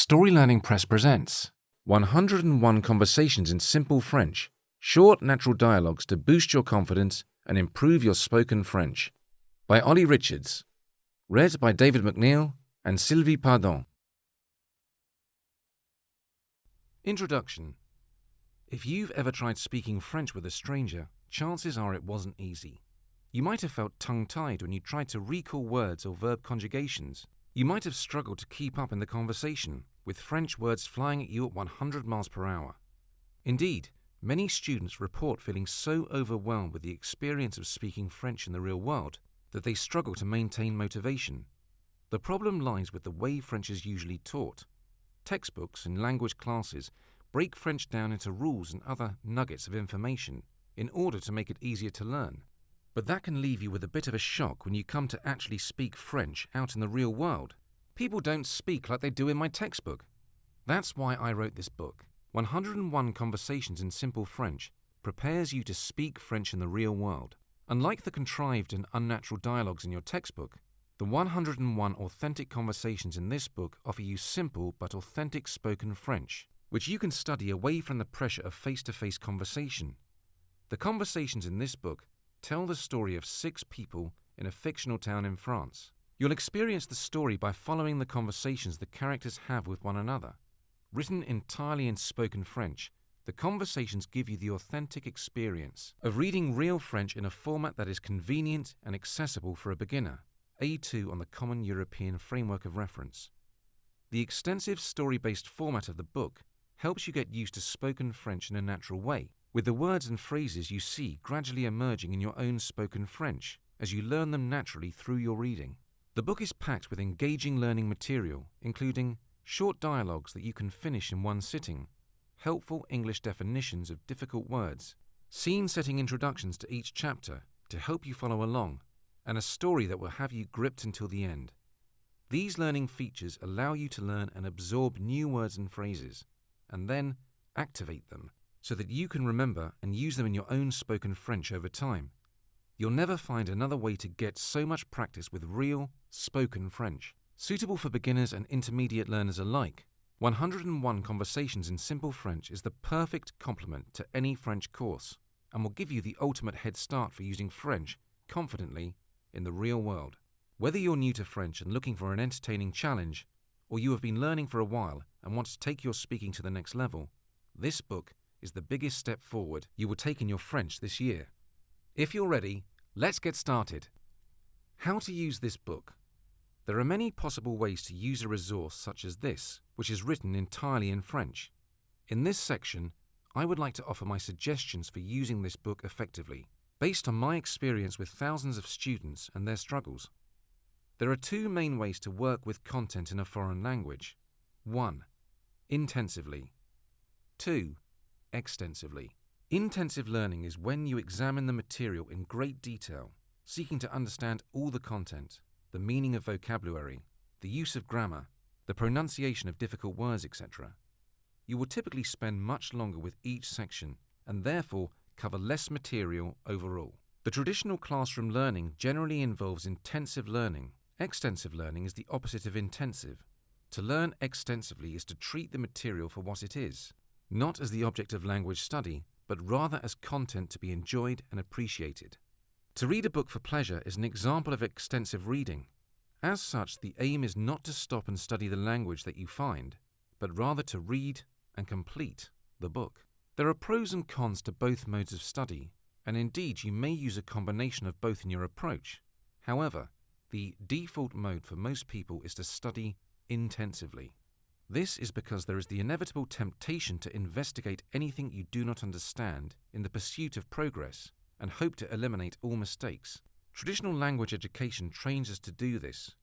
StoryLearning Press presents 101 Conversations in Simple French, short natural dialogues to boost your confidence and improve your spoken French, by Olly Richards, read by David McNeill and Sylvie. Introduction. If you've ever tried speaking French with a stranger, chances are it wasn't easy. You might have felt tongue-tied when you tried to recall words or verb conjugations. You might have struggled to keep up in the conversation, with French words flying at you at 100 miles per hour. Indeed, many students report feeling so overwhelmed with the experience of speaking French in the real world that they struggle to maintain motivation. The problem lies with the way French is usually taught. Textbooks and language classes break French down into rules and other nuggets of information in order to make it easier to learn. But that can leave you with a bit of a shock when you come to actually speak French out in the real world. People don't speak like they do in my textbook. That's why I wrote this book. 101 Conversations in Simple French prepares you to speak French in the real world. Unlike the contrived and unnatural dialogues in your textbook, the 101 authentic conversations in this book offer you simple but authentic spoken French, which you can study away from the pressure of face-to-face conversation. The conversations in this book tell the story of 6 people in a fictional town in France. You'll experience the story by following the conversations the characters have with one another. Written entirely in spoken French, the conversations give you the authentic experience of reading real French in a format that is convenient and accessible for a beginner, A2 on the Common European Framework of Reference. The extensive story-based format of the book helps you get used to spoken French in a natural way, with the words and phrases you see gradually emerging in your own spoken French as you learn them naturally through your reading. The book is packed with engaging learning material, including short dialogues that you can finish in one sitting, helpful English definitions of difficult words, scene-setting introductions to each chapter to help you follow along, and a story that will have you gripped until the end. These learning features allow you to learn and absorb new words and phrases, and then activate them, so that you can remember and use them in your own spoken French over time. You'll never find another way to get so much practice with real, spoken French. Suitable for beginners and intermediate learners alike, 101 Conversations in Simple French is the perfect complement to any French course and will give you the ultimate head start for using French confidently in the real world. Whether you're new to French and looking for an entertaining challenge, or you have been learning for a while and want to take your speaking to the next level, this book is the biggest step forward you will take in your French this year. If you're ready, let's get started. How to use this book. There are many possible ways to use a resource such as this, which is written entirely in French. In this section, I would like to offer my suggestions for using this book effectively, based on my experience with thousands of students and their struggles. There are 2 main ways to work with content in a foreign language. 1. Intensively. 2. Extensively. Intensive learning is when you examine the material in great detail, seeking to understand all the content, the meaning of vocabulary, the use of grammar, the pronunciation of difficult words, etc. You will typically spend much longer with each section and therefore cover less material overall. The traditional classroom learning generally involves intensive learning. Extensive learning is the opposite of intensive. To learn extensively is to treat the material for what it is, not as the object of language study, but rather as content to be enjoyed and appreciated. To read a book for pleasure is an example of extensive reading. As such, the aim is not to stop and study the language that you find, but rather to read and complete the book. There are pros and cons to both modes of study, and indeed you may use a combination of both in your approach. However, the default mode for most people is to study intensively. This is because there is the inevitable temptation to investigate anything you do not understand in the pursuit of progress and hope to eliminate all mistakes. Traditional language education trains us to do this.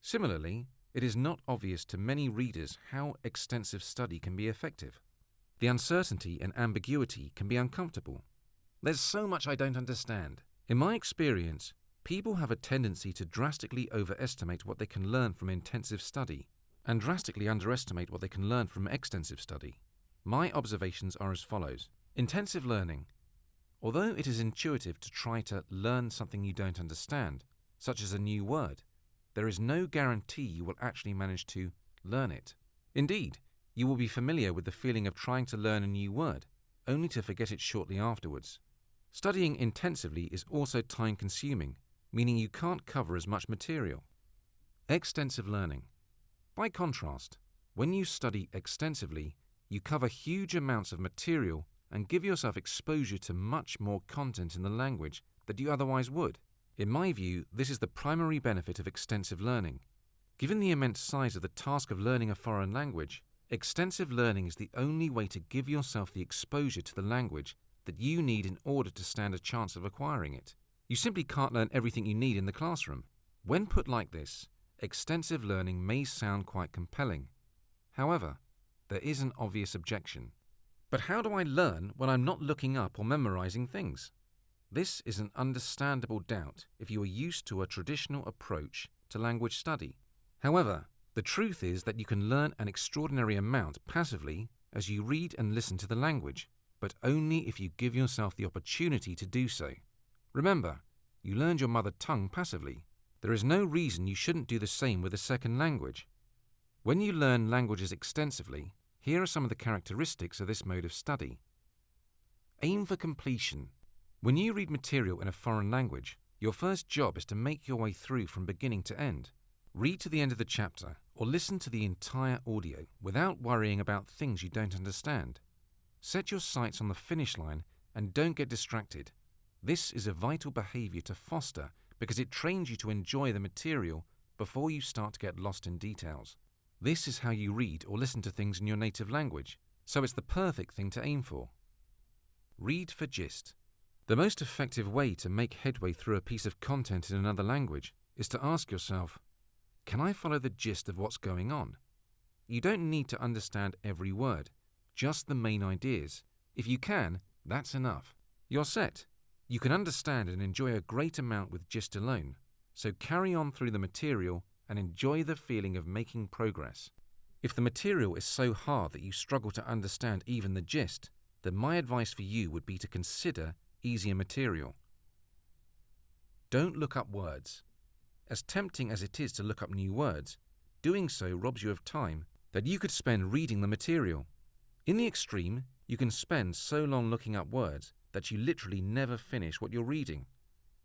Similarly, it is not obvious to many readers how extensive study can be effective. The uncertainty and ambiguity can be uncomfortable. There's so much I don't understand. In my experience, people have a tendency to drastically overestimate what they can learn from intensive study and drastically underestimate what they can learn from extensive study. My observations are as follows. Intensive learning. Although it is intuitive to try to learn something you don't understand, such as a new word, there is no guarantee you will actually manage to learn it. Indeed, you will be familiar with the feeling of trying to learn a new word, only to forget it shortly afterwards. Studying intensively is also time-consuming, meaning you can't cover as much material. Extensive learning. By contrast, when you study extensively, you cover huge amounts of material and give yourself exposure to much more content in the language than you otherwise would. In my view, this is the primary benefit of extensive learning. Given the immense size of the task of learning a foreign language, extensive learning is the only way to give yourself the exposure to the language that you need in order to stand a chance of acquiring it. You simply can't learn everything you need in the classroom. When put like this, extensive learning may sound quite compelling. However, there is an obvious objection. But how do I learn when I'm not looking up or memorizing things? This is an understandable doubt if you are used to a traditional approach to language study. However, the truth is that you can learn an extraordinary amount passively as you read and listen to the language, but only if you give yourself the opportunity to do so. Remember, you learned your mother tongue passively. There is no reason you shouldn't do the same with a second language. When you learn languages extensively, here are some of the characteristics of this mode of study. Aim for completion. When you read material in a foreign language, your first job is to make your way through from beginning to end. Read to the end of the chapter or listen to the entire audio without worrying about things you don't understand. Set your sights on the finish line and don't get distracted. This is a vital behavior to foster because it trains you to enjoy the material before you start to get lost in details. This is how you read or listen to things in your native language, so it's the perfect thing to aim for. Read for gist. The most effective way to make headway through a piece of content in another language is to ask yourself, can I follow the gist of what's going on? You don't need to understand every word, just the main ideas. If you can, that's enough. You're set. You can understand and enjoy a great amount with gist alone, so carry on through the material and enjoy the feeling of making progress. If the material is so hard that you struggle to understand even the gist, then my advice for you would be to consider easier material. Don't look up words. As tempting as it is to look up new words, doing so robs you of time that you could spend reading the material. In the extreme, you can spend so long looking up words that you literally never finish what you're reading.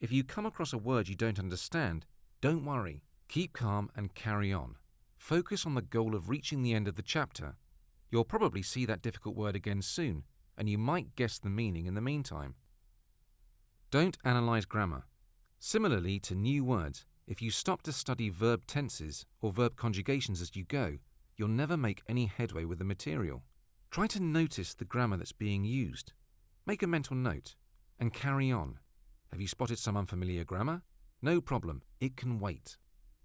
If you come across a word you don't understand, don't worry. Keep calm and carry on. Focus on the goal of reaching the end of the chapter. You'll probably see that difficult word again soon, and you might guess the meaning in the meantime. Don't analyze grammar. Similarly to new words, if you stop to study verb tenses or verb conjugations as you go, you'll never make any headway with the material. Try to notice the grammar that's being used. Make a mental note and carry on. Have you spotted some unfamiliar grammar? No problem, it can wait.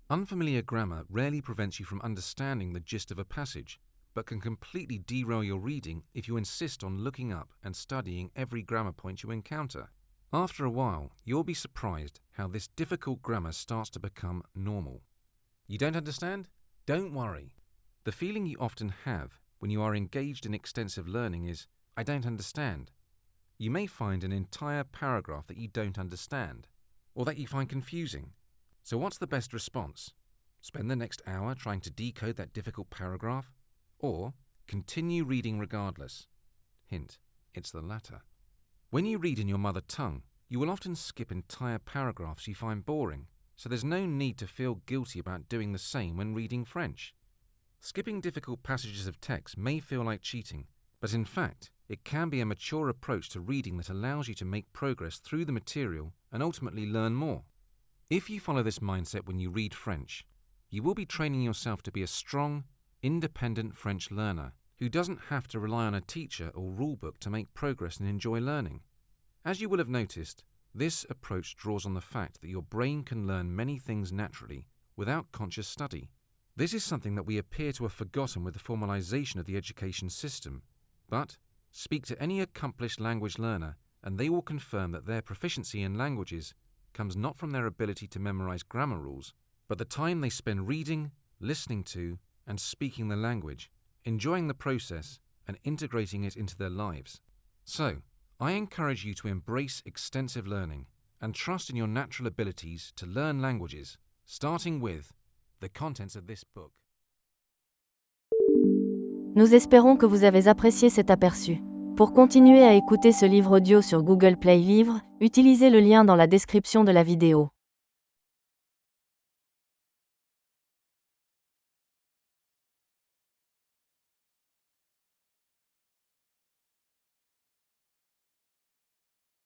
Unfamiliar grammar rarely prevents you from understanding the gist of a passage, but can completely derail your reading if you insist on looking up and studying every grammar point you encounter. After a while, you'll be surprised how this difficult grammar starts to become normal. You don't understand? Don't worry. The feeling you often have when you are engaged in extensive learning is, I don't understand. You may find an entire paragraph that you don't understand, or that you find confusing. So what's the best response? Spend the next hour trying to decode that difficult paragraph? Or continue reading regardless? Hint, it's the latter. When you read in your mother tongue, you will often skip entire paragraphs you find boring, so there's no need to feel guilty about doing the same when reading French. Skipping difficult passages of text may feel like cheating, but in fact, it can be a mature approach to reading that allows you to make progress through the material and ultimately learn more. If you follow this mindset when you read French, you will be training yourself to be a strong, independent French learner who doesn't have to rely on a teacher or rulebook to make progress and enjoy learning. As you will have noticed, this approach draws on the fact that your brain can learn many things naturally without conscious study. This is something that we appear to have forgotten with the formalization of the education system. But speak to any accomplished language learner and they will confirm that their proficiency in languages comes not from their ability to memorize grammar rules, but the time they spend reading, listening to, and speaking the language, enjoying the process, and integrating it into their lives. So, I encourage you to embrace extensive learning and trust in your natural abilities to learn languages, starting with the contents of this book. Nous espérons que vous avez apprécié cet aperçu. Pour continuer à écouter ce livre audio sur Google Play Livres, utilisez le lien dans la description de la vidéo.